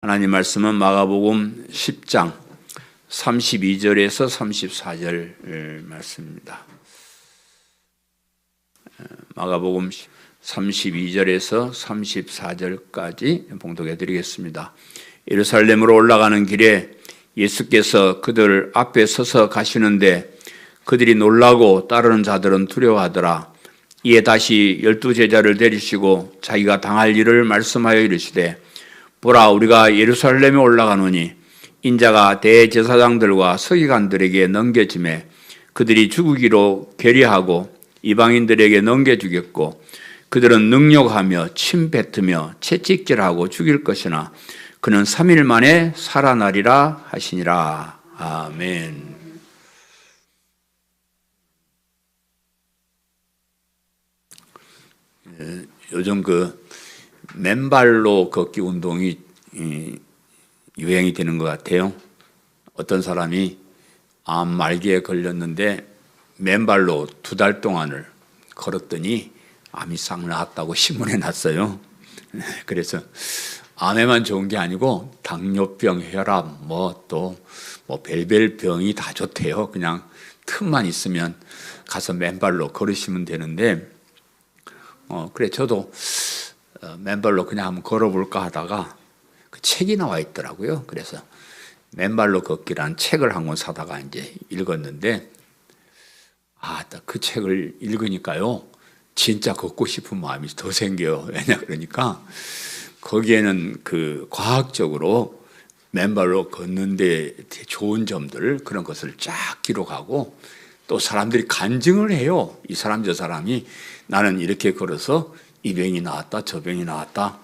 하나님 말씀은 마가복음 10장 32절에서 34절 말씀입니다. 마가복음 32절에서 34절까지 봉독해 드리겠습니다. 예루살렘으로 올라가는 길에 예수께서 그들 앞에 서서 가시는데 그들이 놀라고 따르는 자들은 두려워하더라. 이에 다시 12제자를 데리시고 자기가 당할 일을 말씀하여 이르시되 보라, 우리가 예루살렘에 올라가노니 인자가 대제사장들과 서기관들에게 넘겨지매 그들이 죽이기로 결의하고 이방인들에게 넘겨주겠고 그들은 능욕하며 침 뱉으며 채찍질하고 죽일 것이나 그는 3일 만에 살아나리라 하시니라. 아멘. 요즘 맨발로 걷기 운동이 유행이 되는 것 같아요. 어떤 사람이 암 말기에 걸렸는데 맨발로 2달 동안을 걸었더니 암이 싹 나았다고 신문에 났어요. 그래서 암에만 좋은 게 아니고 당뇨병, 혈압, 또 별별 병이 다 좋대요. 그냥 틈만 있으면 가서 맨발로 걸으시면 되는데 그래 저도 맨발로 그냥 한번 걸어볼까 하다가 그 책이 나와 있더라고요. 그래서 맨발로 걷기라는 책을 한 권 사다가 이제 읽었는데 그 책을 읽으니까요 진짜 걷고 싶은 마음이 더 생겨요. 왜냐 그러니까 거기에는 그 과학적으로 맨발로 걷는데 좋은 점들 그런 것을 쫙 기록하고 또 사람들이 간증을 해요. 이 사람 저 사람이 나는 이렇게 걸어서 이 병이 나왔다 저 병이 나왔다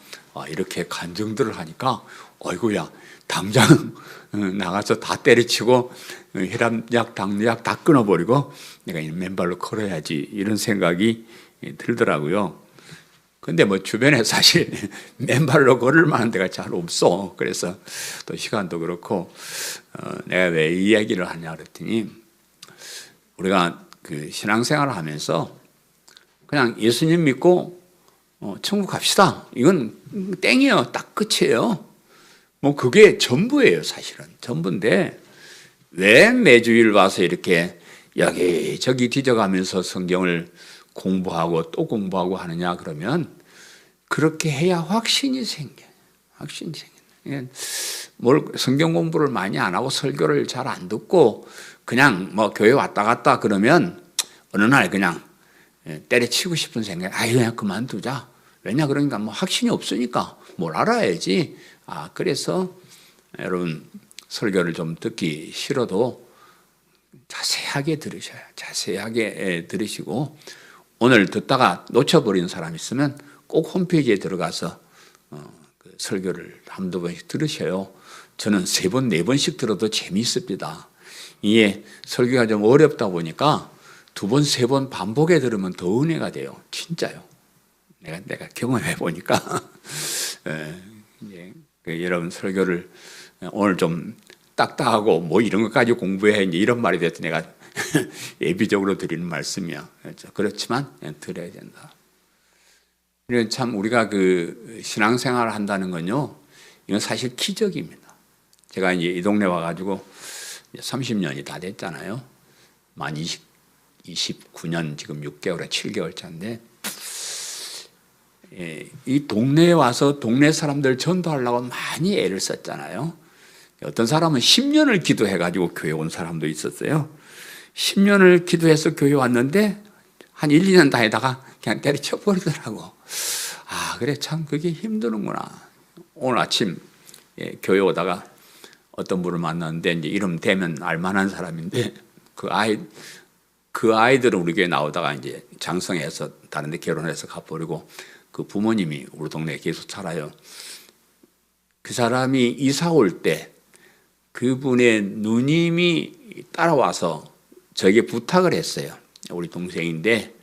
이렇게 간증들을 하니까 어이구야 당장 나가서 다 때려치고 혈압약 당뇨약 다 끊어버리고 내가 이 맨발로 걸어야지 이런 생각이 들더라고요. 근데 주변에 사실 맨발로 걸을 만한 데가 잘 없어. 그래서 또 시간도 그렇고 내가 왜 이 이야기를 하냐 그랬더니 우리가 그 신앙생활을 하면서 그냥 예수님 믿고 천국 갑시다. 이건 땡이에요. 딱 끝이에요. 그게 전부예요. 사실은 전부인데 왜 매주일 와서 이렇게 여기저기 뒤져가면서 성경을 공부하고 또 공부하고 하느냐 그러면 그렇게 해야 확신이 생겨요. 확신이 생겨요. 성경 공부를 많이 안 하고 설교를 잘 안 듣고 그냥 교회 왔다 갔다 그러면 어느 날 그냥 때려치고 싶은 생각이 그냥 그만두자. 왜냐 그러니까 확신이 없으니까 뭘 알아야지. 그래서 여러분 설교를 좀 듣기 싫어도 자세하게 들으셔요. 자세하게 들으시고 오늘 듣다가 놓쳐버린 사람 있으면 꼭 홈페이지에 들어가서 그 설교를 한두 번씩 들으셔요. 저는 3번, 4번씩 들어도 재미있습니다. 이게 설교가 좀 어렵다 보니까 2번, 3번 반복해 들으면 더 은혜가 돼요. 진짜요. 내가 경험해 보니까 여러분 설교를 오늘 좀 딱딱하고 이런 것까지 공부해 이제 이런 말이 돼서 내가 예비적으로 드리는 말씀이야. 그렇지만 들어야 된다. 참 우리가 그 신앙생활을 한다는 건요, 이건 사실 기적입니다. 제가 이제 이 동네 와가지고 30년이 다 됐잖아요. 만 29년 지금 6개월에 7개월 차인데 이 동네에 와서 동네 사람들 전도하려고 많이 애를 썼잖아요. 어떤 사람은 10년을 기도해가지고 교회 온 사람도 있었어요. 10년을 기도해서 교회 왔는데 한 1, 2년 다니다가 그냥 때려쳐 버리더라고. 그래 참 그게 힘드는구나. 오늘 아침 교회 오다가 어떤 분을 만났는데 이제 이름 대면 알만한 사람인데 그 아이들은 우리 교회 나오다가 이제 장성해서 다른 데 결혼해서 가버리고 그 부모님이 우리 동네에 계속 살아요. 그 사람이 이사 올 때 그분의 누님이 따라와서 저에게 부탁을 했어요. 우리 동생인데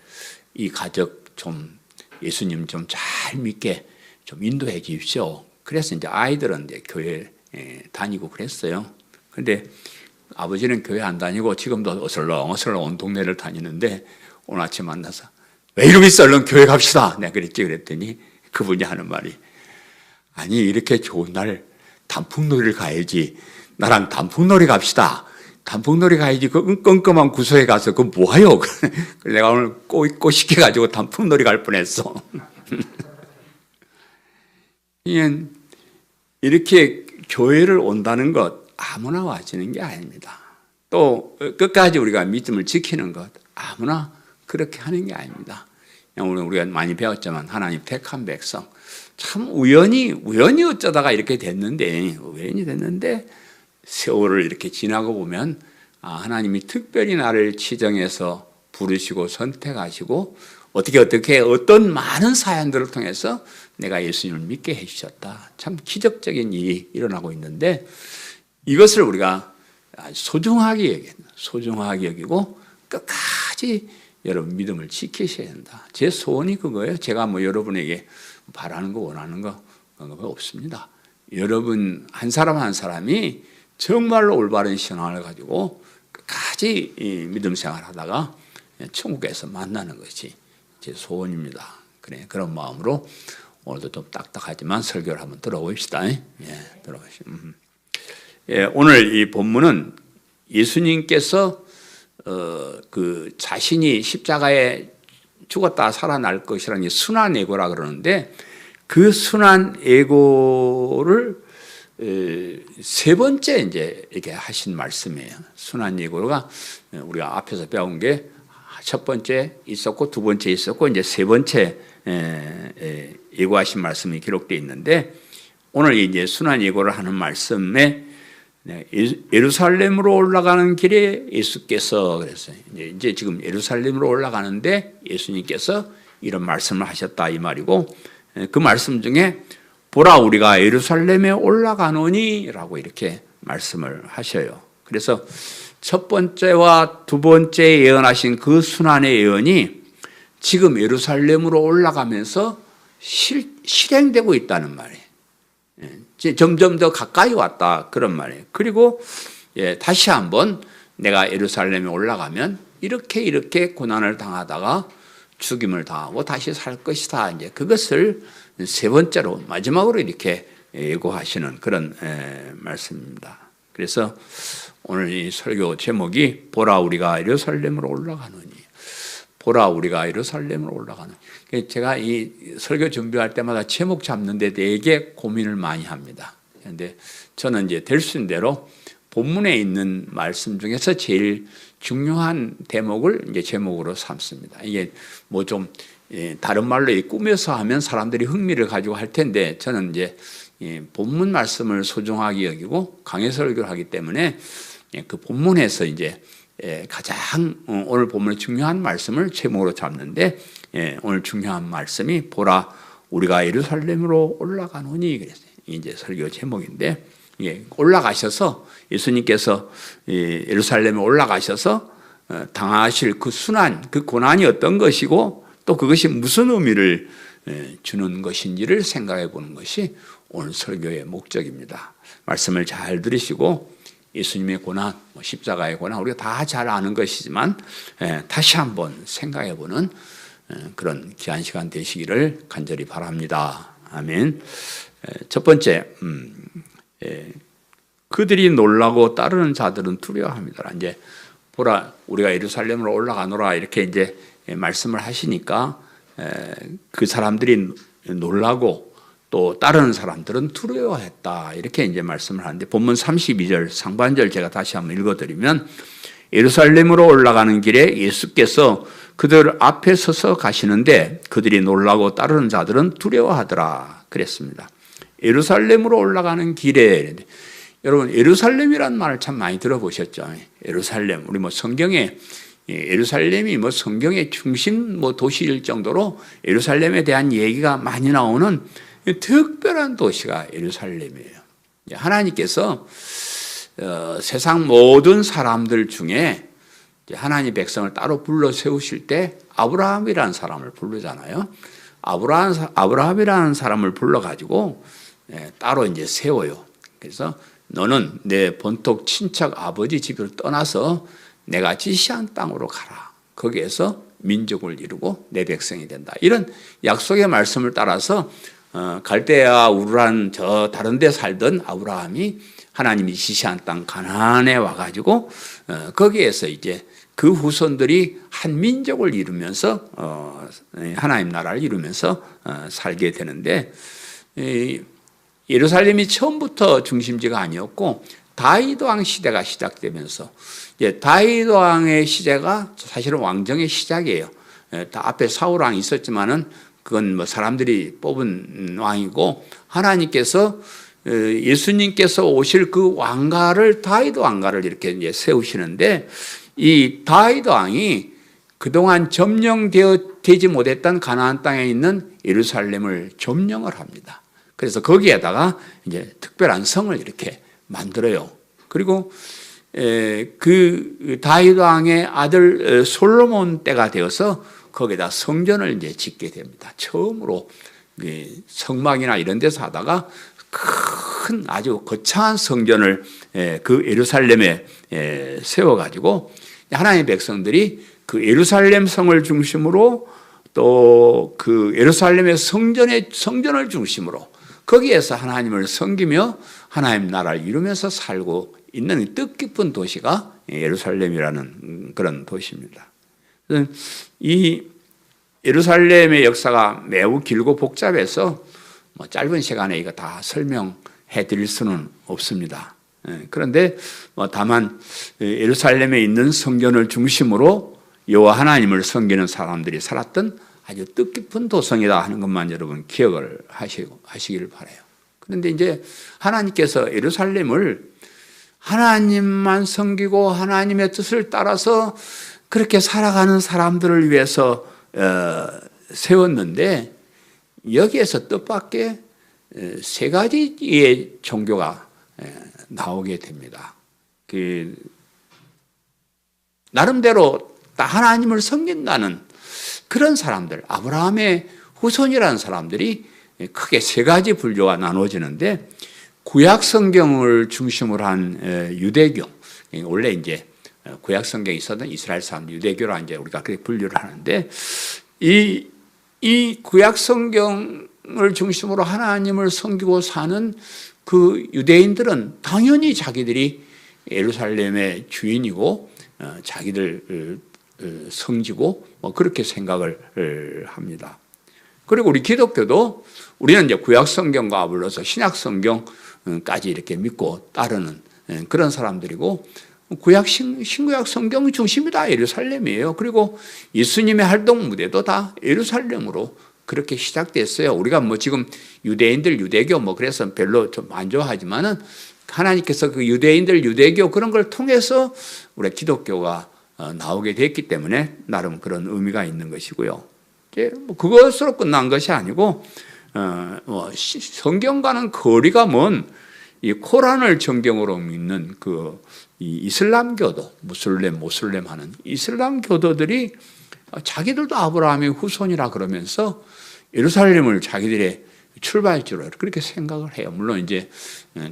이 가족 좀 예수님 좀 잘 믿게 좀 인도해 주십시오. 그래서 이제 아이들은 이제 교회 다니고 그랬어요. 근데 아버지는 교회 안 다니고 지금도 어슬렁어슬렁 온 동네를 다니는데 오늘 아침 만나서 왜 이러겠어? 얼른 교회 갑시다. 내가 그랬더니 그분이 하는 말이 아니 이렇게 좋은 날 단풍놀이를 가야지. 나랑 단풍놀이 갑시다. 단풍놀이 가야지. 그 껌껌한 구석에 가서 그 뭐하요? 내가 오늘 꼬시켜가지고 단풍놀이 갈 뻔했어. 이렇게 교회를 온다는 것 아무나 와지는 게 아닙니다. 또 끝까지 우리가 믿음을 지키는 것 아무나 그렇게 하는 게 아닙니다. 우리가 많이 배웠지만 하나님 택한 백성 참 우연히 어쩌다가 이렇게 됐는데 세월을 이렇게 지나고 보면 하나님이 특별히 나를 지정해서 부르시고 선택하시고 어떤 많은 사연들을 통해서 내가 예수님을 믿게 해주셨다. 참 기적적인 일이 일어나고 있는데 이것을 우리가 소중하게 여기고 끝까지 여러분 믿음을 지키셔야 된다. 제 소원이 그거예요. 제가 여러분에게 바라는 거 원하는 거 그런 거 없습니다. 여러분 한 사람 한 사람이 정말로 올바른 신앙을 가지고 끝까지 믿음 생활하다가 천국에서 만나는 것이 제 소원입니다. 그런 마음으로 오늘도 좀 딱딱하지만 설교를 한번 들어봅시다. 들어보시죠. 오늘 이 본문은 예수님께서 그 자신이 십자가에 죽었다 살아날 것이라는 순환예고라 그러는데 그 순환예고를 세 번째 이제 이렇게 하신 말씀이에요. 순환예고가 우리가 앞에서 배운 게 첫 번째 있었고 두 번째 있었고 이제 세 번째 예고하신 말씀이 기록되어 있는데 오늘 이제 순환예고를 하는 말씀에 예루살렘으로 올라가는 길에 예수께서 그랬어요. 이제 지금 예루살렘으로 올라가는데 예수님께서 이런 말씀을 하셨다 이 말이고 그 말씀 중에 보라 우리가 예루살렘에 올라가노니라고 이렇게 말씀을 하셔요. 그래서 첫 번째와 두 번째 예언하신 그 순환의 예언이 지금 예루살렘으로 올라가면서 실행되고 있다는 말이에요. 점점 더 가까이 왔다 그런 말이에요. 그리고 다시 한번 내가 예루살렘에 올라가면 이렇게 고난을 당하다가 죽임을 당하고 다시 살 것이다. 이제 그것을 세 번째로 마지막으로 이렇게 예고하시는 그런 말씀입니다. 그래서 오늘 이 설교 제목이 보라 우리가 예루살렘으로 올라가노니. 보라 우리가 예루살렘으로 올라가노니. 제가 이 설교 준비할 때마다 제목 잡는데 되게 고민을 많이 합니다. 그런데 저는 이제 될 수 있는 대로 본문에 있는 말씀 중에서 제일 중요한 대목을 이제 제목으로 삼습니다. 이게 뭐 좀 다른 말로 꾸며서 하면 사람들이 흥미를 가지고 할 텐데 저는 이제 본문 말씀을 소중하게 여기고 강해 설교를 하기 때문에 그 본문에서 이제 가장 오늘 본문의 중요한 말씀을 제목으로 잡는데 오늘 중요한 말씀이 보라 우리가 예루살렘으로 올라가노니 그랬어요. 이제 설교 제목인데 올라가셔서 예수님께서 예루살렘에 올라가셔서 당하실 그 순환, 그 고난이 어떤 것이고 또 그것이 무슨 의미를 주는 것인지를 생각해 보는 것이 오늘 설교의 목적입니다. 말씀을 잘 들으시고 예수님의 고난, 십자가의 고난 우리가 다 잘 아는 것이지만 다시 한번 생각해 보는 그런 귀한 시간 되시기를 간절히 바랍니다. 아멘. 첫 번째, 그들이 놀라고 따르는 자들은 두려워합니다. 이제 보라, 우리가 예루살렘으로 올라가노라 이렇게 이제 말씀을 하시니까 그 사람들이 놀라고 또 따르는 사람들은 두려워했다 이렇게 이제 말씀을 하는데 본문 32절 상반절 제가 다시 한번 읽어드리면 예루살렘으로 올라가는 길에 예수께서 그들 앞에 서서 가시는데 그들이 놀라고 따르는 자들은 두려워하더라 그랬습니다. 예루살렘으로 올라가는 길에 여러분 예루살렘이라는 말을 참 많이 들어보셨죠. 예루살렘 우리 성경에 예루살렘이 성경의 중심 도시일 정도로 예루살렘에 대한 얘기가 많이 나오는 특별한 도시가 예루살렘이에요. 하나님께서 세상 모든 사람들 중에 하나님 백성을 따로 불러 세우실 때 아브라함이라는 사람을 부르잖아요. 아브라함이라는 사람을 불러가지고 따로 이제 세워요. 그래서 너는 내 본토 친척 아버지 집을 떠나서 내가 지시한 땅으로 가라. 거기에서 민족을 이루고 내 백성이 된다. 이런 약속의 말씀을 따라서 갈대아 우르란 저 다른 데 살던 아브라함이 하나님이 지시한 땅 가나안에 와가지고 거기에서 이제 그 후손들이 한 민족을 이루면서 하나님 나라를 이루면서 살게 되는데, 예루살렘이 처음부터 중심지가 아니었고 다윗 왕 시대가 시작되면서, 다윗 왕의 시대가 사실은 왕정의 시작이에요. 앞에 사울 왕이 있었지만은 그건 뭐 사람들이 뽑은 왕이고, 하나님께서 예수님께서 오실 그 왕가를, 다윗 왕가를 이렇게 이제 세우시는데, 이 다윗 왕이 그동안 점령되지 못했던 가나안 땅에 있는 예루살렘을 점령을 합니다. 그래서 거기에다가 이제 특별한 성을 이렇게 만들어요. 그리고 그 다윗 왕의 아들 솔로몬 때가 되어서 거기다 성전을 이제 짓게 됩니다. 처음으로 성막이나 이런 데서 하다가 큰 아주 거창한 성전을 그 예루살렘에 세워가지고 하나님의 백성들이 그 예루살렘 성을 중심으로 또 그 예루살렘의 성전을 중심으로 거기에서 하나님을 섬기며 하나님 나라를 이루면서 살고 있는 뜻깊은 도시가 예루살렘이라는 그런 도시입니다. 이 예루살렘의 역사가 매우 길고 복잡해서 짧은 시간에 이거 다 설명해 드릴 수는 없습니다. 그런데 다만 예루살렘에 있는 성전을 중심으로 여호와 하나님을 섬기는 사람들이 살았던 아주 뜻깊은 도성이다 하는 것만 여러분 기억을 하시길 바라요. 그런데 이제 하나님께서 예루살렘을 하나님만 섬기고 하나님의 뜻을 따라서 그렇게 살아가는 사람들을 위해서 세웠는데, 여기에서 뜻밖의 세 가지의 종교가 나오게 됩니다. 나름대로 하나님을 섬긴다는 그런 사람들, 아브라함의 후손이라는 사람들이 크게 세 가지 분류가 나눠지는데, 구약 성경을 중심으로 한 유대교, 원래 이제 구약 성경에 있었던 이스라엘 사람 유대교라 이제 우리가 그렇게 분류를 하는데, 이 구약 성경을 중심으로 하나님을 섬기고 사는 그 유대인들은 당연히 자기들이 예루살렘의 주인이고 자기들 성지고 그렇게 생각을 합니다. 그리고 우리 기독교도 우리는 이제 구약 성경과 아울러서 신약 성경까지 이렇게 믿고 따르는 그런 사람들이고, 신구약 성경 중심이다 예루살렘이에요. 그리고 예수님의 활동 무대도 다 예루살렘으로 그렇게 시작됐어요. 우리가 지금 유대인들 유대교 그래서 별로 좀 안 좋아하지만은 하나님께서 그 유대인들 유대교 그런 걸 통해서 우리 기독교가 나오게 됐기 때문에 나름 그런 의미가 있는 것이고요. 그것으로 끝난 것이 아니고 성경과는 거리가 먼 이 코란을 정경으로 믿는 이 이슬람교도 모슬렘 하는 이슬람 교도들이 자기들도 아브라함의 후손이라 그러면서 예루살렘을 자기들의 출발지로 그렇게 생각을 해요. 물론 이제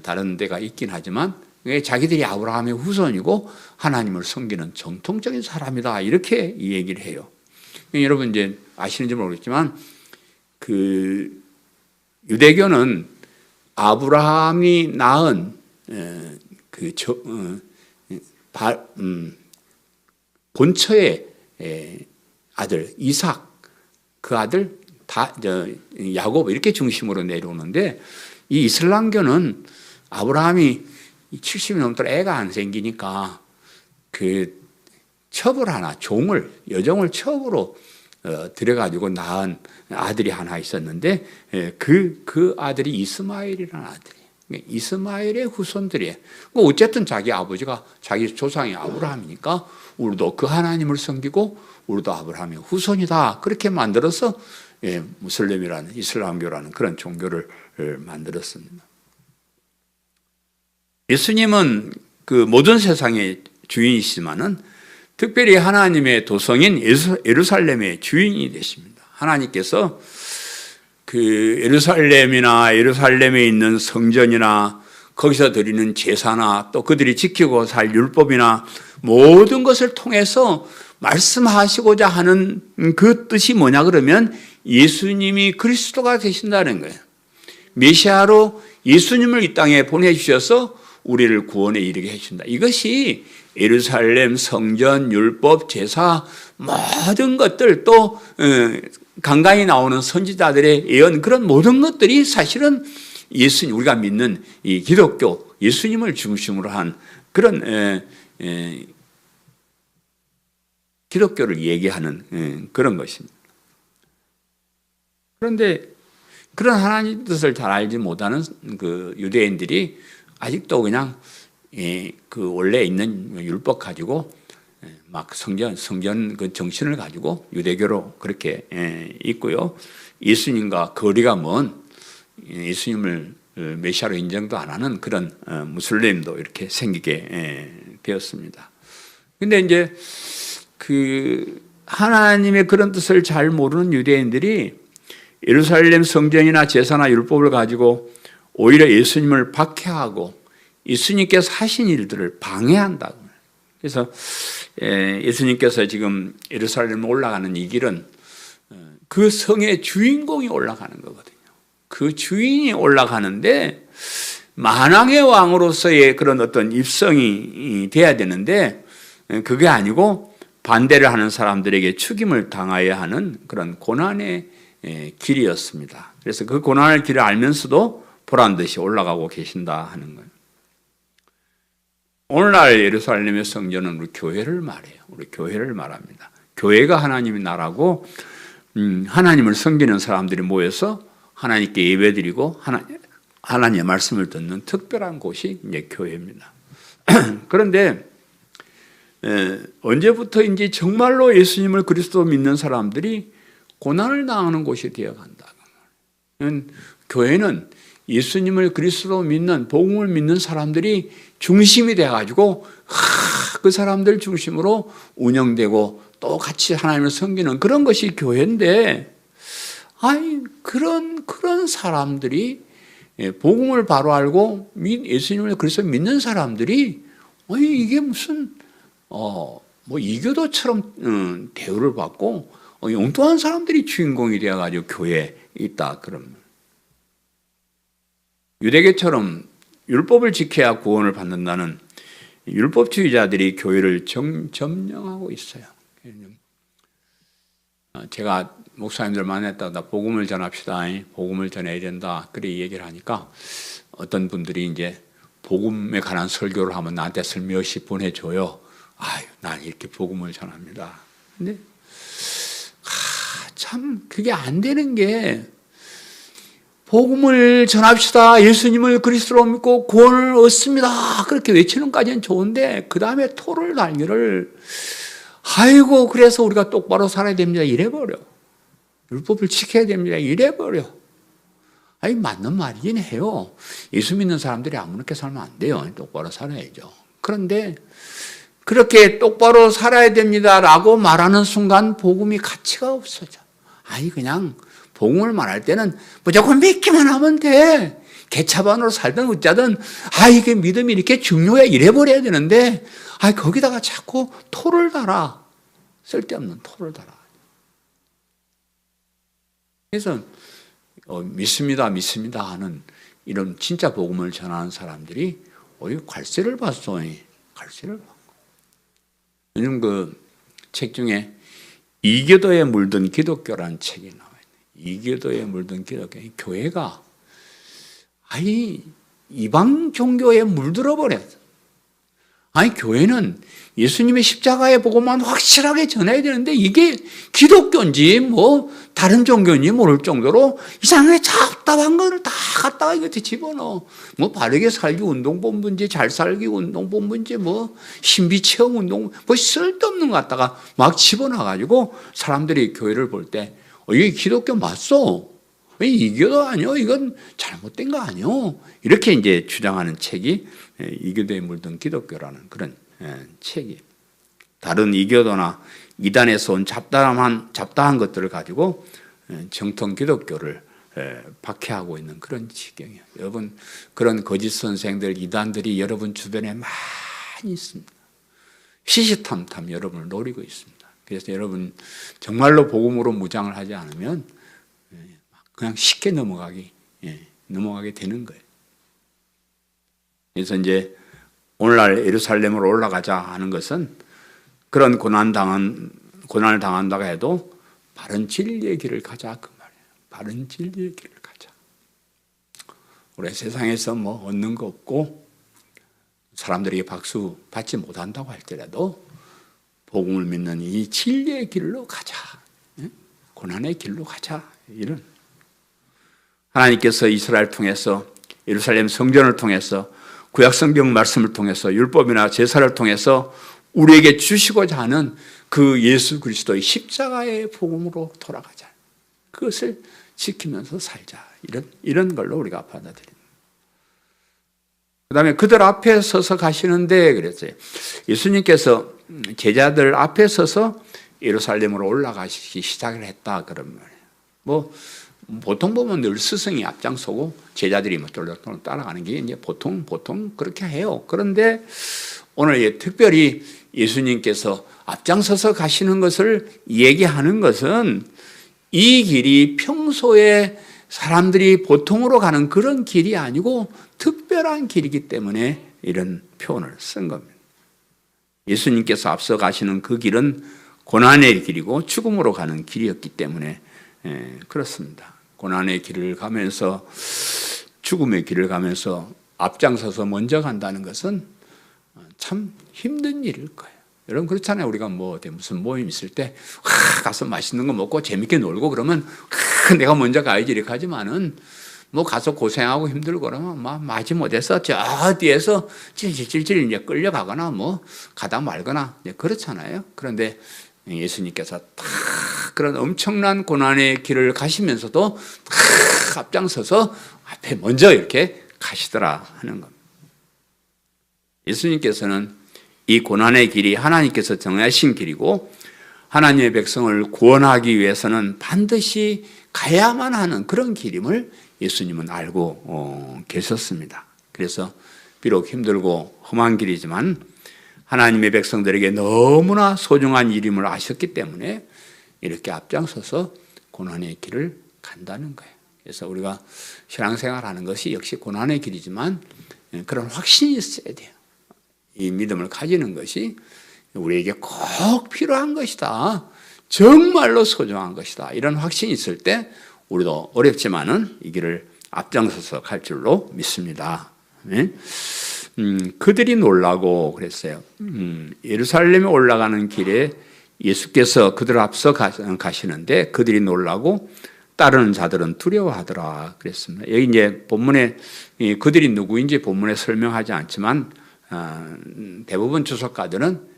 다른 데가 있긴 하지만 자기들이 아브라함의 후손이고 하나님을 섬기는 정통적인 사람이다 이렇게 이 얘기를 해요. 여러분 이제 아시는지 모르겠지만 그 유대교는 아브라함이 낳은 본처의 아들 이삭, 그 아들 야곱 이렇게 중심으로 내려오는데, 이 이슬람교는 아브라함이 70이 넘도록 애가 안 생기니까 그 첩을 하나, 여종을 첩으로 들여가지고 낳은 아들이 하나 있었는데, 그 아들이 이스마엘이라는 아들이에요. 이스마엘의 후손들이에요. 어쨌든 자기 아버지가 자기 조상이 아브라함이니까 우리도 그 하나님을 섬기고 우리도 아브라함의 후손이다 그렇게 만들어서 무슬림이라는 이슬람교라는 그런 종교를 만들었습니다. 예수님은 그 모든 세상의 주인이시지만은 특별히 하나님의 도성인 예루살렘의 주인이 되십니다. 하나님께서 그 예루살렘에 있는 성전이나 거기서 드리는 제사나 또 그들이 지키고 살 율법이나 모든 것을 통해서 말씀하시고자 하는 그 뜻이 뭐냐 그러면 예수님이 그리스도가 되신다는 거예요. 메시아로 예수님을 이 땅에 보내주셔서 우리를 구원에 이르게 해준다. 이것이 예루살렘 성전, 율법, 제사 모든 것들 또 간간히 나오는 선지자들의 예언 그런 모든 것들이 사실은 예수님 우리가 믿는 이 기독교 예수님을 중심으로 한 그런 기독교를 얘기하는 그런 것입니다. 그런데 그런 하나님 뜻을 잘 알지 못하는 그 유대인들이 아직도 그냥 그 원래 있는 율법 가지고 막 성전 그 정신을 가지고 유대교로 그렇게 있고요. 예수님과 거리가 먼 예수님을 메시아로 인정도 안 하는 그런 무슬림도 이렇게 생기게 되었습니다. 근데 이제 그 하나님의 그런 뜻을 잘 모르는 유대인들이 예루살렘 성전이나 제사나 율법을 가지고 오히려 예수님을 박해하고 예수님께서 하신 일들을 방해한다고. 그래서 예수님께서 지금 예루살렘 올라가는 이 길은 그 성의 주인공이 올라가는 거거든요. 그 주인이 올라가는데 만왕의 왕으로서의 그런 어떤 입성이 돼야 되는데 그게 아니고 반대를 하는 사람들에게 죽임을 당하여야 하는 그런 고난의 길이었습니다. 그래서 그 고난의 길을 알면서도 보란 듯이 올라가고 계신다 하는 거예요. 오늘날 예루살렘의 성전은 우리 교회를 말해요. 우리 교회를 말합니다. 교회가 하나님의 나라고 하나님을 섬기는 사람들이 모여서 하나님께 예배드리고 하나님의 말씀을 듣는 특별한 곳이 이제 교회입니다. 그런데 언제부터인지 정말로 예수님을 그리스도 믿는 사람들이 고난을 당하는 곳이 되어간다. 교회는 예수님을 그리스도로 믿는 복음을 믿는 사람들이 중심이 돼가지고 그 사람들 중심으로 운영되고 또 같이 하나님을 섬기는 그런 것이 교회인데, 아니 그런 사람들이 복음을 바로 알고 예수님을 그리스도 믿는 사람들이 아니 이게 무슨 뭐 이교도처럼 대우를 받고 엉뚱한 사람들이 주인공이 되어가지고 교회에 있다 그러면 유대교처럼 율법을 지켜야 구원을 받는다는 율법주의자들이 교회를 점령하고 있어요. 제가 목사님들 만났다가 복음을 전합시다. 복음을 전해야 된다. 그래 얘기를 하니까 어떤 분들이 이제 복음에 관한 설교를 하면 나한테 슬며시 보내줘요. 아유, 난 이렇게 복음을 전합니다. 근데 참 그게 안 되는 게 복음을 전합시다. 예수님을 그리스도로 믿고 구원을 얻습니다. 그렇게 외치는 까지는 좋은데 그 다음에 토를 달기를 아이고 그래서 우리가 똑바로 살아야 됩니다. 이래버려. 율법을 지켜야 됩니다. 이래버려. 아니 맞는 말이긴 해요. 예수 믿는 사람들이 아무렇게 살면 안 돼요. 똑바로 살아야죠. 그런데 그렇게 똑바로 살아야 됩니다라고 말하는 순간 복음이 가치가 없어져. 아니 그냥 복음을 말할 때는 무조건 믿기만 하면 돼. 개차반으로 살든 어쩌든 이게 믿음이 이렇게 중요해 이래버려야 되는데 거기다가 자꾸 토를 달아. 쓸데없는 토를 달아. 그래서 믿습니다 하는 이런 진짜 복음을 전하는 사람들이 괄세를 봤어. 괄세를 받고. 요즘 그 책 중에 이교도에 물든 기독교라는 책이 나와요. 이교도에 물든 기독교. 교회가 이방 종교에 물들어 버렸어. 교회는 예수님의 십자가의 복음만 확실하게 전해야 되는데 이게 기독교인지 뭐 다른 종교인지 모를 정도로 이상하게 답답한 거를 다 갖다가 이것에 집어넣어. 뭐 바르게 살기 운동본부인지 잘 살기 운동본부인지 뭐 신비체험 운동 뭐 쓸데없는 거 갖다가 막 집어넣어가지고 사람들이 교회를 볼 때 이게 기독교 맞소? 이교도 아니요? 이건 잘못된 거 아니요? 이렇게 이제 주장하는 책이 이교도에 물든 기독교라는 그런 책이. 다른 이교도나 이단에서 온 잡다한 것들을 가지고 정통 기독교를 박해하고 있는 그런 지경이에요. 여러분 그런 거짓 선생들, 이단들이 여러분 주변에 많이 있습니다. 시시탐탐 여러분을 노리고 있습니다. 그래서 여러분 정말로 복음으로 무장을 하지 않으면 그냥 쉽게 넘어가기 넘어가게 되는 거예요. 그래서 이제 오늘날 예루살렘으로 올라가자 하는 것은 그런 고난을 당한다고 해도 바른 진리의 길을 가자 그 말이에요. 바른 진리의 길을 가자. 우리 세상에서 뭐 얻는 거 없고 사람들에게 박수 받지 못한다고 할지라도 복음을 믿는 이 진리의 길로 가자. 고난의 길로 가자. 이런 하나님께서 이스라엘 통해서 예루살렘 성전을 통해서 구약 성경 말씀을 통해서 율법이나 제사를 통해서 우리에게 주시고자 하는 그 예수 그리스도의 십자가의 복음으로 돌아가자. 그것을 지키면서 살자. 이런 걸로 우리가 받아들입니다. 그 다음에 그들 앞에 서서 가시는데 그랬어요. 예수님께서 제자들 앞에 서서 예루살렘으로 올라가시기 시작을 했다. 그런 말이에요. 뭐 보통 보면 늘 스승이 앞장서고 제자들이 뭐 똘똘 따라가는 게 이제 보통 그렇게 해요. 그런데 오늘 특별히 예수님께서 앞장서서 가시는 것을 얘기하는 것은 이 길이 평소에 사람들이 보통으로 가는 그런 길이 아니고 특별한 길이기 때문에 이런 표현을 쓴 겁니다. 예수님께서 앞서 가시는 그 길은 고난의 길이고 죽음으로 가는 길이었기 때문에 그렇습니다. 고난의 길을 가면서 죽음의 길을 가면서 앞장서서 먼저 간다는 것은 참 힘든 일일 거예요. 여러분 그렇잖아요. 우리가 뭐 무슨 모임 있을 때 가서 맛있는 거 먹고 재밌게 놀고 그러면 내가 먼저 가야지 이렇게 하지만은 뭐 가서 고생하고 힘들고 그러면 막 마지못해서 저 뒤에서 질질 이제 끌려가거나 뭐 가다 말거나 그렇잖아요. 그런데 예수님께서 다 그런 엄청난 고난의 길을 가시면서도 다 앞장서서 앞에 먼저 이렇게 가시더라 하는 겁니다. 예수님께서는 이 고난의 길이 하나님께서 정하신 길이고 하나님의 백성을 구원하기 위해서는 반드시 가야만 하는 그런 길임을 예수님은 알고 계셨습니다. 그래서 비록 힘들고 험한 길이지만 하나님의 백성들에게 너무나 소중한 일임을 아셨기 때문에 이렇게 앞장서서 고난의 길을 간다는 거예요. 그래서 우리가 신앙생활하는 것이 역시 고난의 길이지만 그런 확신이 있어야 돼요. 이 믿음을 가지는 것이 우리에게 꼭 필요한 것이다. 정말로 소중한 것이다. 이런 확신이 있을 때 우리도 어렵지만은 이 길을 앞장서서 갈 줄로 믿습니다. 그들이 놀라고 그랬어요. 예루살렘에 올라가는 길에 예수께서 그들 앞서 가시는데 그들이 놀라고 따르는 자들은 두려워하더라 그랬습니다. 여기 이제 본문에 그들이 누구인지 본문에 설명하지 않지만 대부분 주석가들은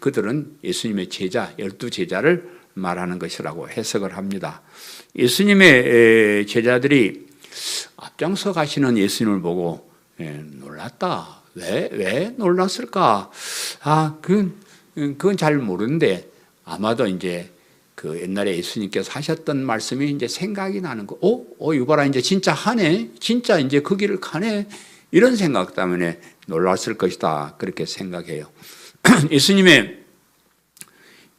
그들은 예수님의 제자, 12제자를 말하는 것이라고 해석을 합니다. 예수님의 제자들이 앞장서 가시는 예수님을 보고 놀랐다. 왜 놀랐을까? 그건 잘 모르는데 아마도 이제 그 옛날에 예수님께서 하셨던 말씀이 이제 생각이 나는 거. 이거 봐라, 이제 진짜 하네. 진짜 이제 그 길을 가네. 이런 생각 때문에 놀랐을 것이다. 그렇게 생각해요. 예수님의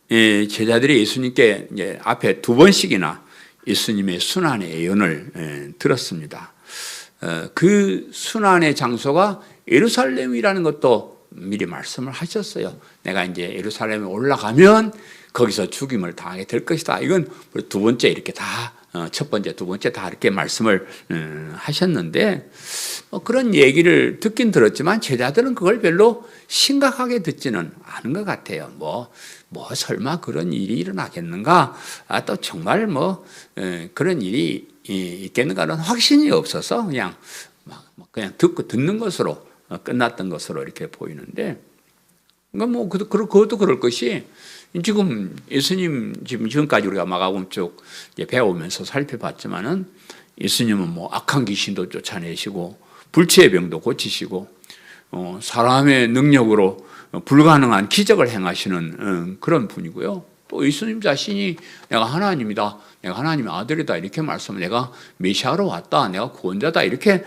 제자들이 예수님께 이제 앞에 2번씩이나 예수님의 순환의 예언을 들었습니다. 그 순환의 장소가 예루살렘이라는 것도 미리 말씀을 하셨어요. 내가 이제 예루살렘에 올라가면 거기서 죽임을 당하게 될 것이다. 이건 2번째 이렇게 다 첫 번째, 2번째 다 이렇게 말씀을 하셨는데 그런 얘기를 듣긴 들었지만 제자들은 그걸 별로 심각하게 듣지는 않은 것 같아요. 뭐 설마 그런 일이 일어나겠는가? 또 정말 그런 일이 있겠는가는 확신이 없어서 그냥 듣는 것으로 끝났던 것으로 이렇게 보이는데, 그러니까 그것도 그럴 것이 지금 예수님 지금까지 우리가 마가복음 쭉 배우면서 살펴봤지만은 예수님은 악한 귀신도 쫓아내시고 불치의 병도 고치시고 사람의 능력으로 불가능한 기적을 행하시는 그런 분이고요. 또 예수님 자신이 내가 하나님이다, 내가 하나님의 아들이다 이렇게 말씀을, 내가 메시아로 왔다, 내가 구원자다 이렇게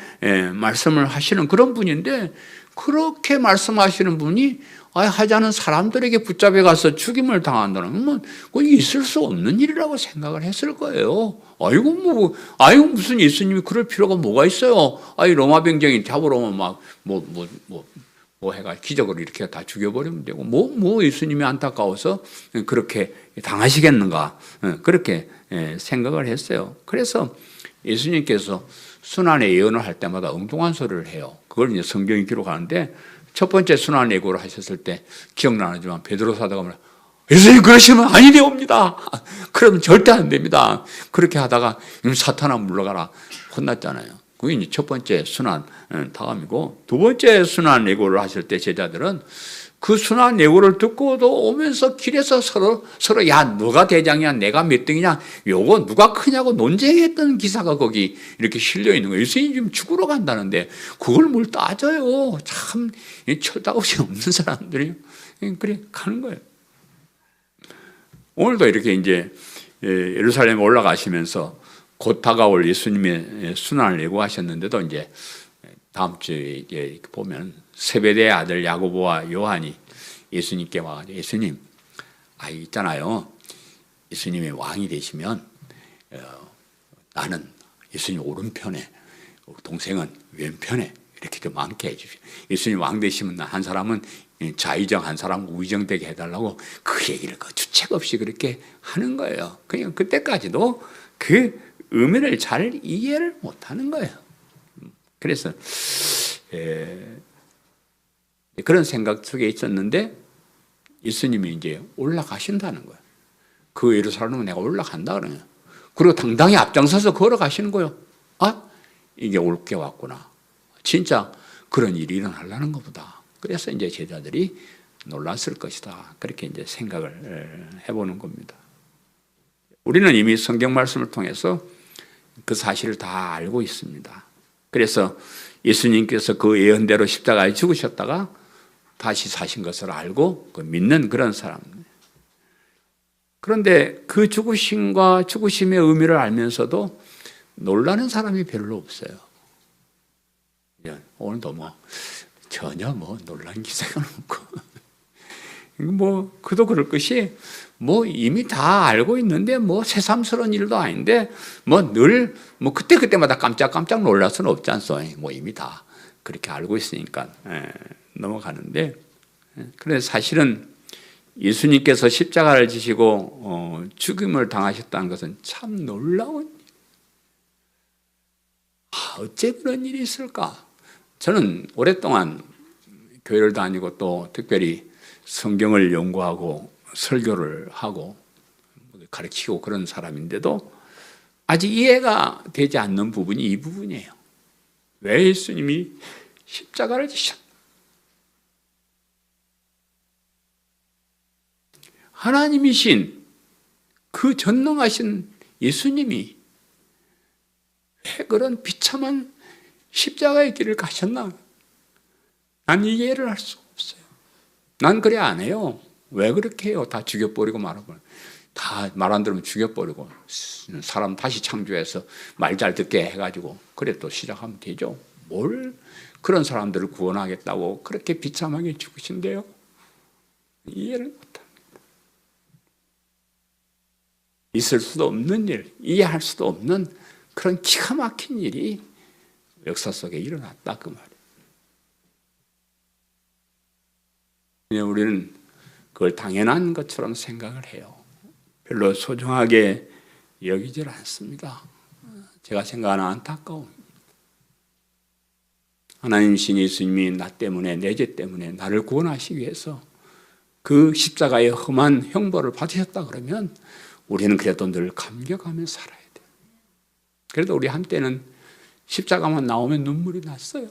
말씀을 하시는 그런 분인데, 그렇게 말씀하시는 분이 하자는 사람들에게 붙잡혀 가서 죽임을 당한다는 건 그거 있을 수 없는 일이라고 생각을 했을 거예요. 아이고 무슨 예수님이 그럴 필요가 뭐가 있어요? 로마 병정이 잡으러 오면 뭐 해가 기적으로 이렇게 다 죽여버리면 되고 뭐 예수님이 안타까워서 그렇게 당하시겠는가 그렇게 생각을 했어요. 그래서 예수님께서 순환의 예언을 할 때마다 엉뚱한 소리를 해요. 그걸 이제 성경이 기록하는데 첫 번째 순환 예고를 하셨을 때 기억나지만 베드로 사도가 말해요. 예수님 그러시면 아니 되옵니다. 그러면 절대 안 됩니다. 그렇게 하다가 사탄아 물러가라 혼났잖아요. 그게 이제 첫 번째 순환 다음이고, 두 번째 순환 예고를 하실 때 제자들은 그 순환 예고를 듣고도 오면서 길에서 서로 야 너가 대장이야 내가 몇 등이냐 요거 누가 크냐고 논쟁했던 기사가 거기 이렇게 실려 있는 거예요. 예수님 지금 죽으러 간다는데 그걸 뭘 따져요. 참 철다없이 없는 사람들이 그래 가는 거예요. 오늘도 이렇게 이제 예루살렘에 올라가시면서 곧 다가올 예수님의 순환을 예고하셨는데도 이제 다음 주에 이제 보면 세베대의 아들 야고보와 요한이 예수님께 와가지고 예수님, 있잖아요. 예수님이 왕이 되시면 나는 예수님 오른편에 동생은 왼편에 이렇게 좀 많게 해주십시오. 예수님 왕 되시면 한 사람은 좌의정 한 사람은 우의정 되게 해달라고 그 얘기를 주책 없이 그렇게 하는 거예요. 그냥 그때까지도 그 의미를 잘 이해를 못하는 거예요. 그래서 그런 생각 속에 있었는데 예수님이 이제 올라가신다는 거예요. 그 예루살렘은 내가 올라간다 그러냐. 그리고 당당히 앞장서서 걸어가시는 거예요. 이게 올 게 왔구나. 진짜 그런 일이 일어나려는 것보다. 그래서 이제 제자들이 놀랐을 것이다. 그렇게 이제 생각을 해보는 겁니다. 우리는 이미 성경 말씀을 통해서 그 사실을 다 알고 있습니다. 그래서 예수님께서 그 예언대로 십자가에 죽으셨다가 다시 사신 것을 알고 믿는 그런 사람입니다. 그런데 그 죽으심과 죽으심의 의미를 알면서도 놀라는 사람이 별로 없어요. 오늘도 전혀 놀란 기색은 없고 그도 그럴 것이 이미 다 알고 있는데 새삼스러운 일도 아닌데 늘 그때마다 깜짝 놀랄 수는 없지 않소. 이미 다 그렇게 알고 있으니까 넘어가는데, 그런데 사실은 예수님께서 십자가를 지시고 죽임을 당하셨다는 것은 참 놀라운 일. 어째 그런 일이 있을까? 저는 오랫동안 교회를 다니고 또 특별히 성경을 연구하고 설교를 하고 가르치고 그런 사람인데도 아직 이해가 되지 않는 부분이 이 부분이에요. 왜 예수님이 십자가를 지셨나? 하나님이신 그 전능하신 예수님이 왜 그런 비참한 십자가의 길을 가셨나? 난 이해를 할 수 없어요. 난 그래 안 해요. 왜 그렇게 해요? 다 죽여버리고 말아버리고 다 말 안 들으면 죽여버리고 사람 다시 창조해서 말 잘 듣게 해가지고 그래 또 시작하면 되죠. 뭘 그런 사람들을 구원하겠다고 그렇게 비참하게 죽으신대요? 이해를 못합니다. 있을 수도 없는 일, 이해할 수도 없는 그런 기가 막힌 일이 역사 속에 일어났다 그 말이에요. 우리는 그걸 당연한 것처럼 생각을 해요. 별로 소중하게 여기질 않습니다. 제가 생각하는 안타까움. 하나님이신 예수님이 나 때문에 내 죄 때문에 나를 구원하시기 위해서 그 십자가의 험한 형벌을 받으셨다 그러면 우리는 그래도 늘 감격하며 살아야 돼요. 그래도 우리 한때는 십자가만 나오면 눈물이 났어요.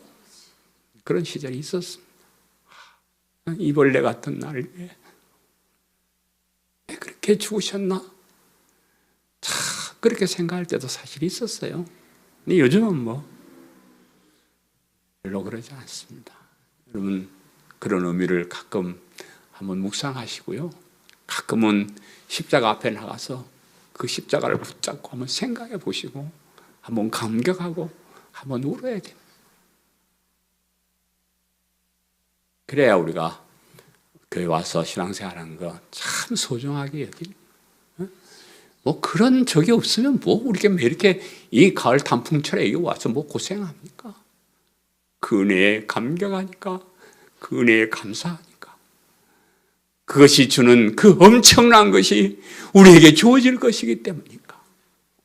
그런 시절이 있었습니다. 이벌레 같은 나를 위해 왜 그렇게 죽으셨나? 그렇게 생각할 때도 사실 있었어요. 근데 요즘은 별로 그러지 않습니다. 여러분 그런 의미를 가끔 한번 묵상하시고요. 가끔은 십자가 앞에 나가서 그 십자가를 붙잡고 한번 생각해 보시고 한번 감격하고 한번 울어야 됩니다. 그래야 우리가 교회 와서 신앙생활하는 거 참 소중하게 여기는. 뭐 그런 적이 없으면 뭐 우리가 왜 이렇게 이 가을 단풍철에 여기 와서 뭐 고생합니까? 그 은혜에 감격하니까, 그 은혜에 감사하니까, 그것이 주는 그 엄청난 것이 우리에게 주어질 것이기 때문이니까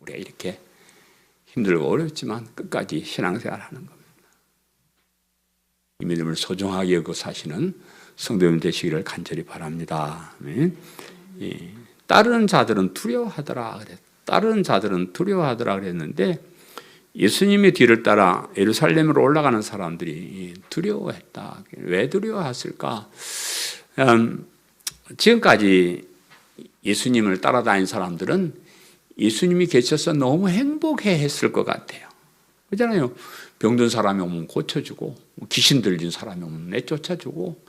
우리가 이렇게 힘들고 어렵지만 끝까지 신앙생활하는 겁니다. 이 믿음을 소중하게 여기고 사시는 성도님 되시기를 간절히 바랍니다. 예. 따르는 자들은 두려워하더라 그랬. 따르는 자들은 두려워하더라 그랬는데 예수님의 뒤를 따라 예루살렘으로 올라가는 사람들이 두려워했다. 왜 두려워했을까? 지금까지 예수님을 따라다닌 사람들은 예수님이 계셔서 너무 행복해했을 것 같아요. 그렇잖아요. 병든 사람이 오면 고쳐주고, 귀신 들린 사람이 오면 내쫓아주고,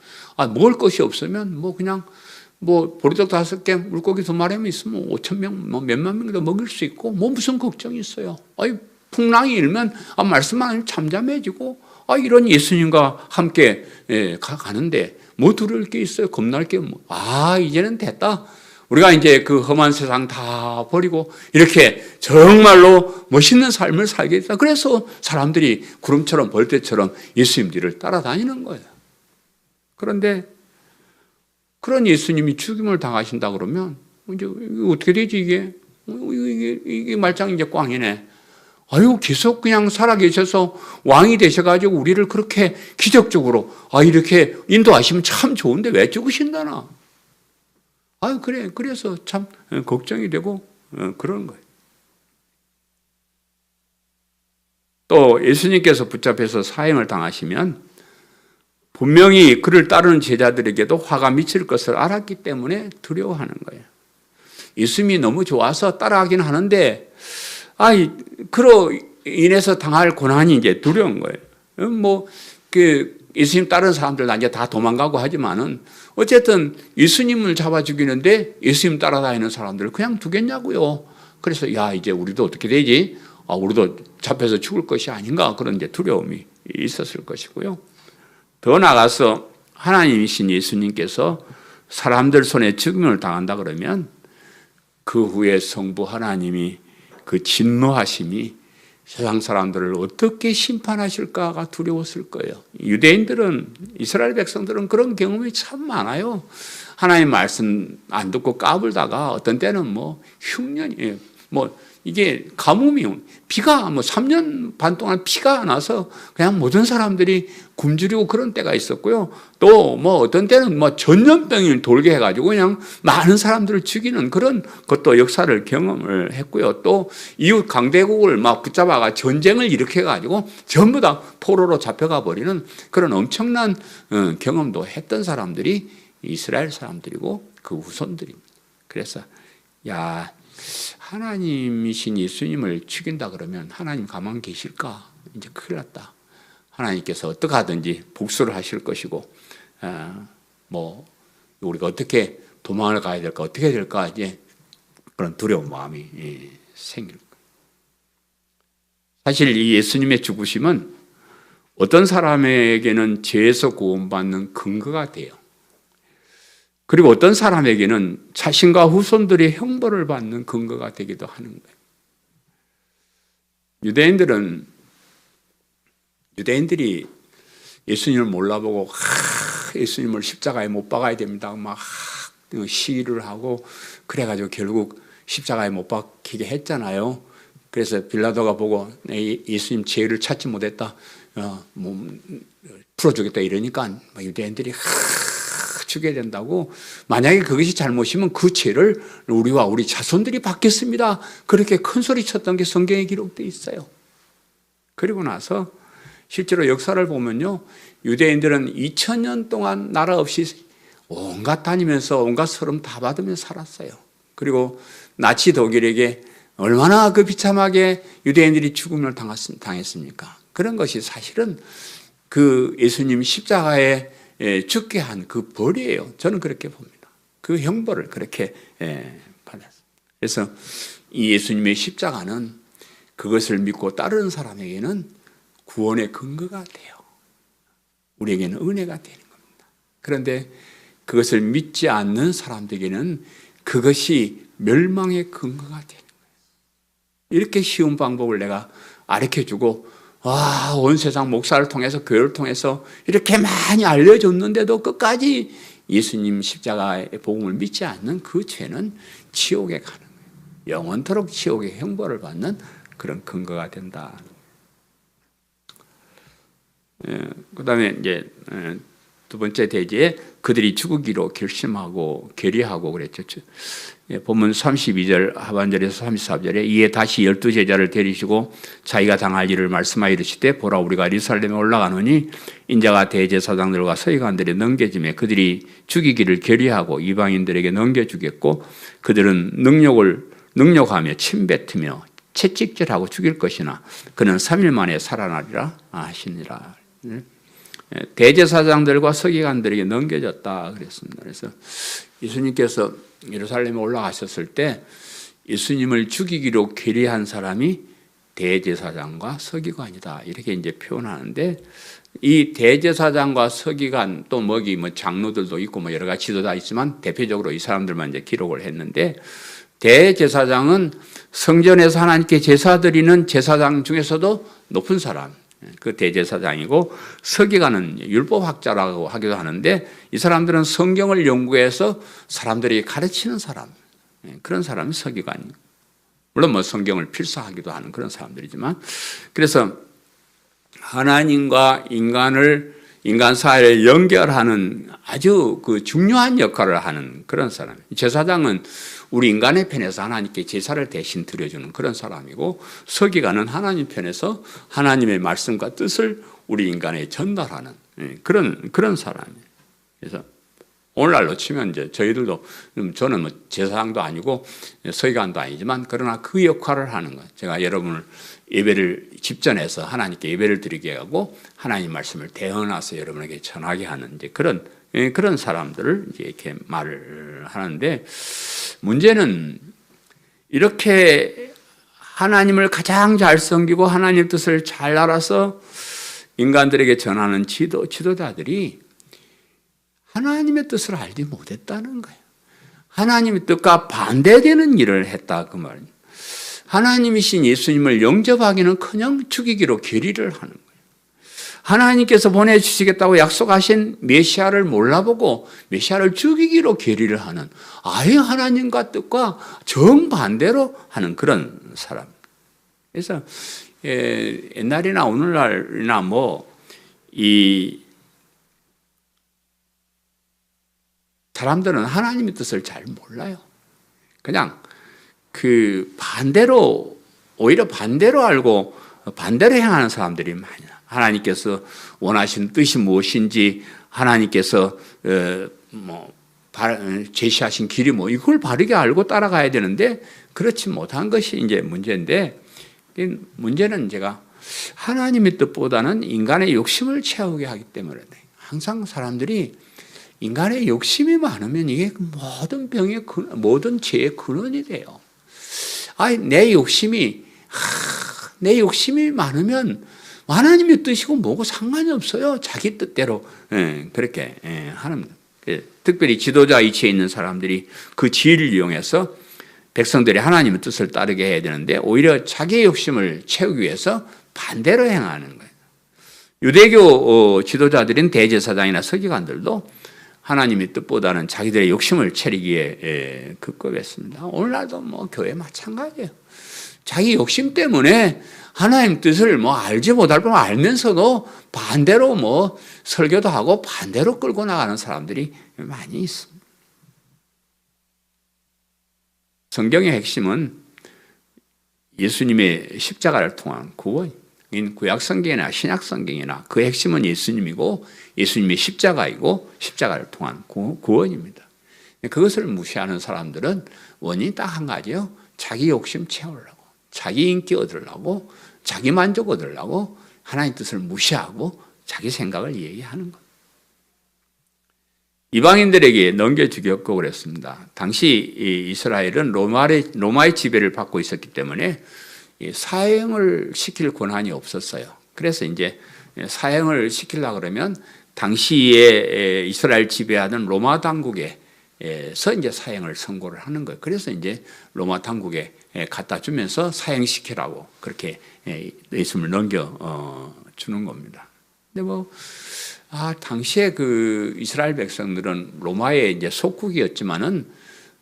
먹을 것이 없으면 그냥 보리떡 5개, 물고기 2마리만 있으면 5,000명, 몇만 명도 먹일 수 있고, 무슨 걱정이 있어요. 풍랑이 일면 말씀만 하면 잠잠해지고, 이런 예수님과 함께 가는데 뭐 두려울 게 있어요? 겁날 게 이제는 됐다. 우리가 이제 그 험한 세상 다 버리고 이렇게 정말로 멋있는 삶을 살겠다. 그래서 사람들이 구름처럼 벌떼처럼 예수님 뒤를 따라다니는 거예요. 그런데 그런 예수님이 죽임을 당하신다 그러면 이제 어떻게 되지 이게? 이게 말짱 이제 꽝이네. 계속 그냥 살아계셔서 왕이 되셔가지고 우리를 그렇게 기적적으로 이렇게 인도하시면 참 좋은데 왜 죽으신다나? 그래. 그래서 참 걱정이 되고 그런 거예요. 또 예수님께서 붙잡혀서 사형을 당하시면 분명히 그를 따르는 제자들에게도 화가 미칠 것을 알았기 때문에 두려워하는 거예요. 예수님이 너무 좋아서 따라가긴 하는데 그로 인해서 당할 고난이 이제 두려운 거예요. 예수님 따르는 사람들 이제 다 도망가고 하지만은 어쨌든 예수님을 잡아 죽이는데 예수님 따라다니는 사람들을 그냥 두겠냐고요. 그래서 이제 우리도 어떻게 되지? 우리도 잡혀서 죽을 것이 아닌가 그런 이제 두려움이 있었을 것이고요. 더 나아가서 하나님이신 예수님께서 사람들 손에 죽임을 당한다 그러면 그 후에 성부 하나님이 그 진노하심이 세상 사람들을 어떻게 심판하실까가 두려웠을 거예요. 유대인들은, 이스라엘 백성들은 그런 경험이 참 많아요. 하나님 말씀 안 듣고 까불다가 어떤 때는 흉년이, 이게 가뭄이, 비가 3년 반 동안 비가 안 와서 그냥 모든 사람들이 굶주리고 그런 때가 있었고요. 또 어떤 때는 전염병이 돌게 해가지고 그냥 많은 사람들을 죽이는 그런 것도 역사를 경험을 했고요. 또 이웃 강대국을 붙잡아가 전쟁을 일으켜가지고 전부 다 포로로 잡혀가 버리는 그런 엄청난 경험도 했던 사람들이 이스라엘 사람들이고 그 후손들입니다. 그래서 하나님이신 예수님을 죽인다 그러면 하나님 가만 계실까? 이제 큰일 났다. 하나님께서 어떻게 하든지 복수를 하실 것이고, 우리가 어떻게 도망을 가야 될까? 어떻게 될까? 이제 그런 두려운 마음이 생길 거예요. 사실 이 예수님의 죽으심은 어떤 사람에게는 죄에서 구원받는 근거가 돼요. 그리고 어떤 사람에게는 자신과 후손들이 형벌을 받는 근거가 되기도 하는 거예요. 유대인들이 예수님을 몰라보고 예수님을 십자가에 못 박아야 됩니다. 시위를 하고 그래가지고 결국 십자가에 못 박히게 했잖아요. 그래서 빌라도가 보고 예수님 죄를 찾지 못했다, 풀어주겠다 이러니까 유대인들이 죽여야 된다고, 만약에 그것이 잘못이면 그 죄를 우리와 우리 자손들이 받겠습니다. 그렇게 큰 소리 쳤던 게 성경에 기록되어 있어요. 그리고 나서 실제로 역사를 보면요, 유대인들은 2000년 동안 나라 없이 온갖 다니면서 온갖 서름 다 받으면서 살았어요. 그리고 나치 독일에게 얼마나 그 비참하게 유대인들이 죽음을 당했습니까? 그런 것이 사실은 그 예수님 십자가에 죽게 한 그 벌이에요. 저는 그렇게 봅니다. 그 형벌을 그렇게 받았어요. 그래서 이 예수님의 십자가는 그것을 믿고 따르는 사람에게는 구원의 근거가 돼요. 우리에게는 은혜가 되는 겁니다. 그런데 그것을 믿지 않는 사람들에게는 그것이 멸망의 근거가 되는 거예요. 이렇게 쉬운 방법을 내가 가르쳐주고 온 세상 목사를 통해서 교회를 통해서 이렇게 많이 알려줬는데도 끝까지 예수님 십자가의 복음을 믿지 않는 그 죄는 지옥에 가는 거예요. 영원토록 지옥의 형벌을 받는 그런 근거가 된다. 그다음에 이제 두 번째 대지에 그들이 죽으기로 결심하고 결의하고 그랬죠. 본문 32절 하반절에서 34절에 이에 다시 12제자를 데리시고 자기가 당할 일을 말씀하여 이르시되 보라 우리가 예루살렘에 올라가노니 인자가 대제사장들과 서기관들에 넘겨지매 그들이 죽이기를 결의하고 이방인들에게 넘겨주겠고 그들은 능욕하며 침뱉으며 채찍질하고 죽일 것이나 그는 3일 만에 살아나리라 하시니라. 대제사장들과 서기관들에게 넘겨졌다 그랬습니다. 그래서 예수님께서 예루살렘에 올라가셨을 때 예수님을 죽이기로 결의한 사람이 대제사장과 서기관이다 이렇게 이제 표현하는데 이 대제사장과 서기관 또 장로들도 있고 여러 가지 지도자 있지만 대표적으로 이 사람들만 이제 기록을 했는데 대제사장은 성전에서 하나님께 제사 드리는 제사장 중에서도 높은 사람 그 대제사장이고 서기관은 율법학자라고 하기도 하는데 이 사람들은 성경을 연구해서 사람들이 가르치는 사람 그런 사람이 서기관이고 물론 성경을 필사하기도 하는 그런 사람들이지만 그래서 하나님과 인간 사회를 연결하는 아주 그 중요한 역할을 하는 그런 사람. 제사장은 우리 인간의 편에서 하나님께 제사를 대신 드려주는 그런 사람이고 서기관은 하나님 편에서 하나님의 말씀과 뜻을 우리 인간에 전달하는 그런 사람이에요. 그래서 오늘날로 치면 이제 저희들도 저는 제사장도 아니고 서기관도 아니지만 그러나 그 역할을 하는 거예요. 제가 여러분을 예배를 집전해서 하나님께 예배를 드리게 하고 하나님 말씀을 대언해서 여러분에게 전하게 하는 이제 그런 사람들을 이제 이렇게 말을 하는데 문제는 이렇게 하나님을 가장 잘 섬기고 하나님 뜻을 잘 알아서 인간들에게 전하는 지도자들이 하나님의 뜻을 알지 못했다는 거예요. 하나님의 뜻과 반대되는 일을 했다 그 말입니다. 하나님이신 예수님을 영접하기는커녕 죽이기로 결의를 하는 거예요. 하나님께서 보내주시겠다고 약속하신 메시아를 몰라보고 메시아를 죽이기로 결의를 하는 아예 하나님과 뜻과 정반대로 하는 그런 사람. 그래서 옛날이나 오늘날이나 이 사람들은 하나님의 뜻을 잘 몰라요. 그냥 오히려 반대로 알고 반대로 행하는 사람들이 많아요. 하나님께서 원하시는 뜻이 무엇인지 하나님께서 제시하신 길이 이걸 바르게 알고 따라가야 되는데 그렇지 못한 것이 이제 문제인데 문제는 제가 하나님의 뜻보다는 인간의 욕심을 채우게 하기 때문에 항상 사람들이 인간의 욕심이 많으면 이게 모든 병의 모든 죄의 근원이 돼요. 내 욕심이 많으면 하나님의 뜻이고 뭐고 상관이 없어요. 자기 뜻대로 그렇게 하는 거예요. 특별히 지도자 위치에 있는 사람들이 그 지혜를 이용해서 백성들이 하나님의 뜻을 따르게 해야 되는데 오히려 자기의 욕심을 채우기 위해서 반대로 행하는 거예요. 유대교 지도자들인 대제사장이나 서기관들도 하나님의 뜻보다는 자기들의 욕심을 채리기에 급급했습니다. 오늘날도 교회 마찬가지예요. 자기 욕심 때문에 하나님 뜻을 알지 못할 뻔 알면서도 반대로 설교도 하고 반대로 끌고 나가는 사람들이 많이 있습니다. 성경의 핵심은 예수님의 십자가를 통한 구원입니다. 구약 성경이나 신약 성경이나 그 핵심은 예수님이고 예수님의 십자가이고 십자가를 통한 구원입니다. 그것을 무시하는 사람들은 원인이 딱 한 가지요. 자기 욕심 채우려고, 자기 인기 얻으려고, 자기 만족 얻으려고 하나님 뜻을 무시하고 자기 생각을 얘기하는 것. 이방인들에게 넘겨주겠고 그랬습니다. 당시 이스라엘은 로마의 지배를 받고 있었기 때문에 사형을 시킬 권한이 없었어요. 그래서 이제 사형을 시키려고 그러면 당시에 이스라엘 지배하던 로마 당국에서 이제 사형을 선고를 하는 거예요. 그래서 이제 로마 당국에 갖다 주면서 사형시키라고 그렇게 예수님을 넘겨 주는 겁니다. 근데 당시에 그 이스라엘 백성들은 로마의 이제 속국이었지만은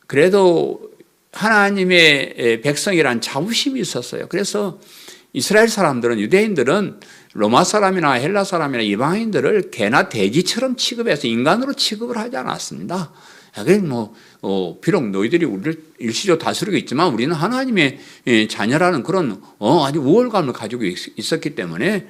그래도 하나님의 백성이란 자부심이 있었어요. 그래서 이스라엘 사람들은, 유대인들은 로마 사람이나 헬라 사람이나 이방인들을 개나 돼지처럼 취급해서 인간으로 취급을 하지 않았습니다. 비록 너희들이 우리를 일시적으로 다스리고 있지만 우리는 하나님의 자녀라는 그런 아주 우월감을 가지고 있었기 때문에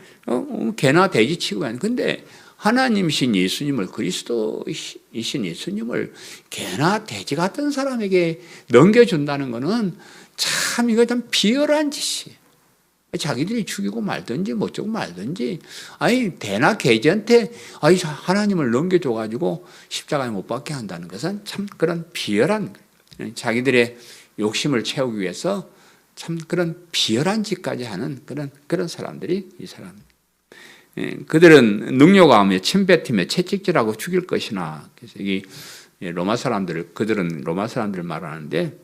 개나 돼지 취급하는. 근데 하나님이신 예수님을, 그리스도이신 예수님을 개나 돼지 같은 사람에게 넘겨준다는 것은 참 이거 참 비열한 짓이에요. 자기들이 죽이고 말든지 못 죽고 말든지, 대나 돼지한테 하나님을 넘겨줘가지고 십자가에 못 박게 한다는 것은 참 그런 비열한, 자기들의 욕심을 채우기 위해서 참 그런 비열한 짓까지 하는 그런 사람들이 이 사람. 그들은 능욕하며 침뱉으며 채찍질하고 죽일 것이나. 그래서 이 로마 사람들, 그들은 로마 사람들 말하는데,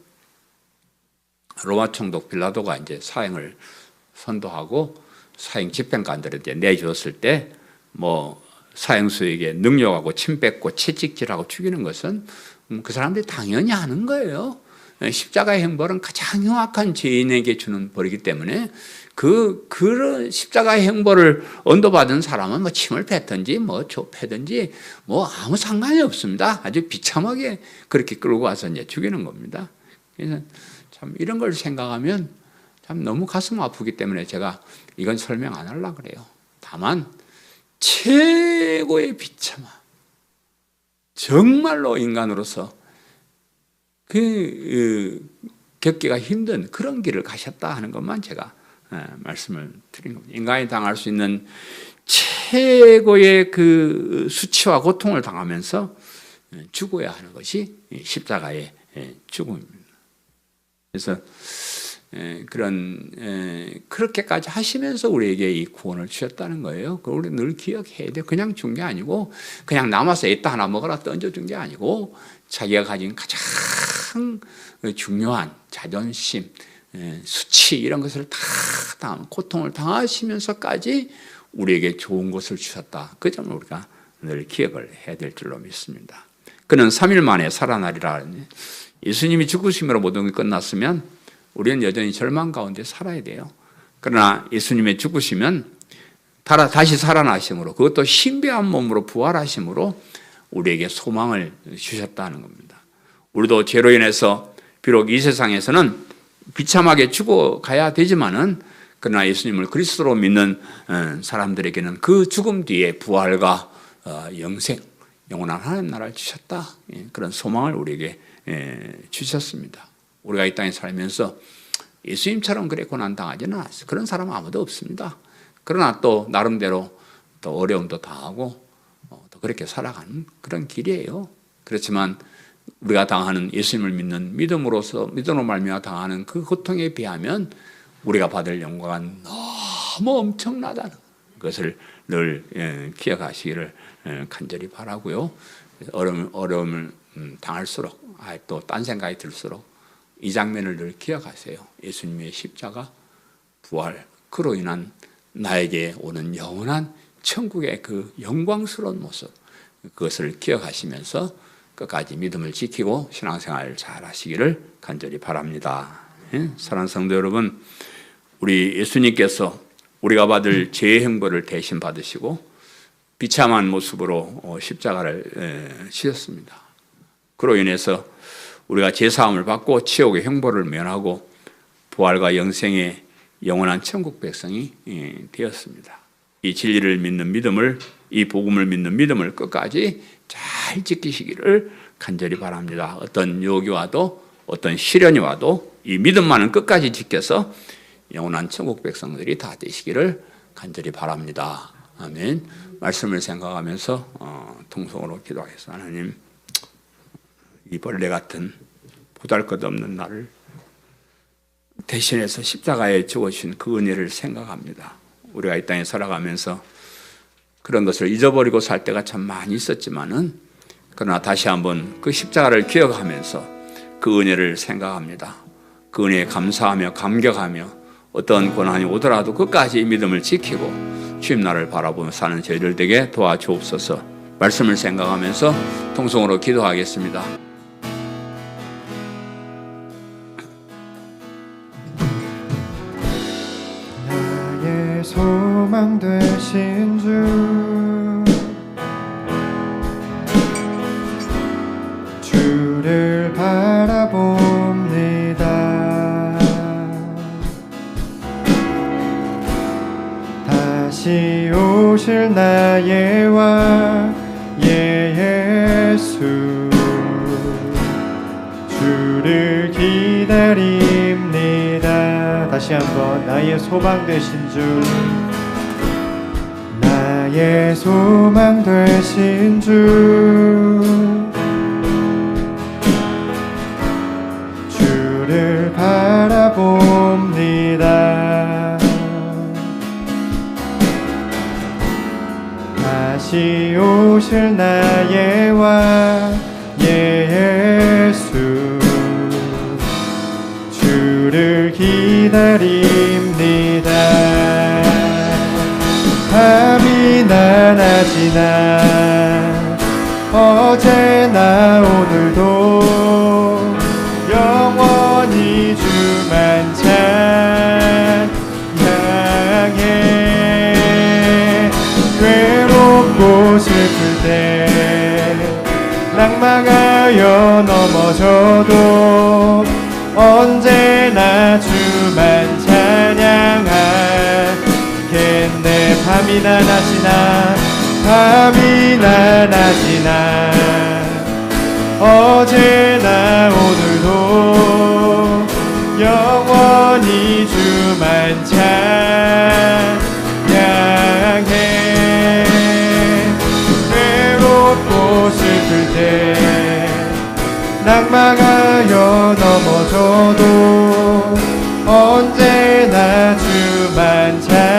로마 총독 빌라도가 이제 사형을 선도하고 사형 집행관들을 이제 내주었을 때 사형수에게 능욕하고 침뱉고 채찍질하고 죽이는 것은 그 사람들이 당연히 하는 거예요. 십자가의 형벌은 가장 흉악한 죄인에게 주는 벌이기 때문에 그런 십자가의 형벌을 언도받은 사람은 침을 뱉든지 좁히든지 아무 상관이 없습니다. 아주 비참하게 그렇게 끌고 와서 이제 죽이는 겁니다. 그래서 참 이런 걸 생각하면 참 너무 가슴 아프기 때문에 제가 이건 설명 안 하려고 그래요. 다만 최고의 정말로 인간으로서 겪기가 힘든 그런 길을 가셨다 하는 것만 제가 말씀을 드린 겁니다. 인간이 당할 수 있는 최고의 그 수치와 고통을 당하면서 죽어야 하는 것이 십자가의 죽음입니다. 그래서 그렇게까지 하시면서 우리에게 이 구원을 주셨다는 거예요. 그걸 우리 늘 기억해야 돼요. 그냥 준 게 아니고, 그냥 남아서 애따 하나 먹어라 던져준 게 아니고, 자기가 가진 가장 중요한 자존심, 수치 이런 것을 다 고통을 당하시면서까지 우리에게 좋은 것을 주셨다. 그 점을 우리가 늘 기억을 해야 될 줄로 믿습니다. 그는 3일 만에 살아나리라. 예수님이 죽으심으로 모든 게 끝났으면 우리는 여전히 절망 가운데 살아야 돼요. 그러나 예수님의 죽으시면 다시 살아나심으로, 그것도 신비한 몸으로 부활하심으로 우리에게 소망을 주셨다는 겁니다. 우리도 죄로 인해서 비록 이 세상에서는 비참하게 죽어가야 되지만은, 그러나 예수님을 그리스도로 믿는 사람들에게는 그 죽음 뒤에 부활과 영생, 영원한 하나님 나라를 주셨다. 그런 소망을 우리에게 주셨습니다. 우리가 이 땅에 살면서 예수님처럼 그래 고난당하지는 않았어요. 그런 사람은 아무도 없습니다. 그러나 또 나름대로 또 어려움도 당하고 또 그렇게 살아가는 그런 길이에요. 그렇지만 우리가 당하는, 예수님을 믿는 믿음으로 말미암아 당하는 그 고통에 비하면 우리가 받을 영광은 너무 엄청나다는 것을 늘 기억하시기를 간절히 바라고요. 어려움을 당할수록 또 딴 생각이 들수록 이 장면을 늘 기억하세요. 예수님의 십자가, 부활, 그로 인한 나에게 오는 영원한 천국의 그 영광스러운 모습, 그것을 기억하시면서 끝까지 믿음을 지키고 신앙생활 잘 하시기를 간절히 바랍니다. 사랑하는 성도 여러분, 우리 예수님께서 우리가 받을 죄의 형벌을 대신 받으시고 비참한 모습으로 십자가를 지셨습니다. 그로 인해서 우리가 죄사함을 받고 지옥의 형벌을 면하고 부활과 영생의 영원한 천국 백성이 되었습니다. 이 진리를 믿는 믿음을, 이 복음을 믿는 믿음을 끝까지 잘 지키시기를 간절히 바랍니다. 어떤 유혹이 와도 어떤 시련이 와도 이 믿음만은 끝까지 지켜서 영원한 천국 백성들이 다 되시기를 간절히 바랍니다. 아멘. 말씀을 생각하면서 통성으로 기도하겠습니다. 하나님, 이 벌레 같은 보잘것없는 나를 대신해서 십자가에 죽으신 그 은혜를 생각합니다. 우리가 이 땅에 살아가면서 그런 것을 잊어버리고 살 때가 참 많이 있었지만은, 그러나 다시 한번 그 십자가를 기억하면서 그 은혜를 생각합니다. 그 은혜에 감사하며 감격하며 어떤 고난이 오더라도 끝까지 믿음을 지키고 주님 나라를 바라보며 사는 저희들 되게 도와주옵소서. 말씀을 생각하면서 통성으로 기도하겠습니다. 나의 소망 되신 주, 주를 바라봅니다. 다시 오실 나의 왕 예수, 주를 기다립니다. 다시 한번 나의 소망 되신 주, 나의 소망 되신 주, 주를 바라봅니다. 다시 오실 나의 왕 예수, 주를 기다립니다. 밤이나 낮이나 어제나 오늘도 영원히 주만 찬양해. 괴롭고 슬플 때 낙망하여 넘어져도 언제나 주만 찬양하겠네. 밤이나 낮이나 밤이나 낮이나 어제나 오늘도 영원히 주만 찬양해. 외롭고 슬플 때 낙망하여 넘어져도 언제나 주만 찬양해.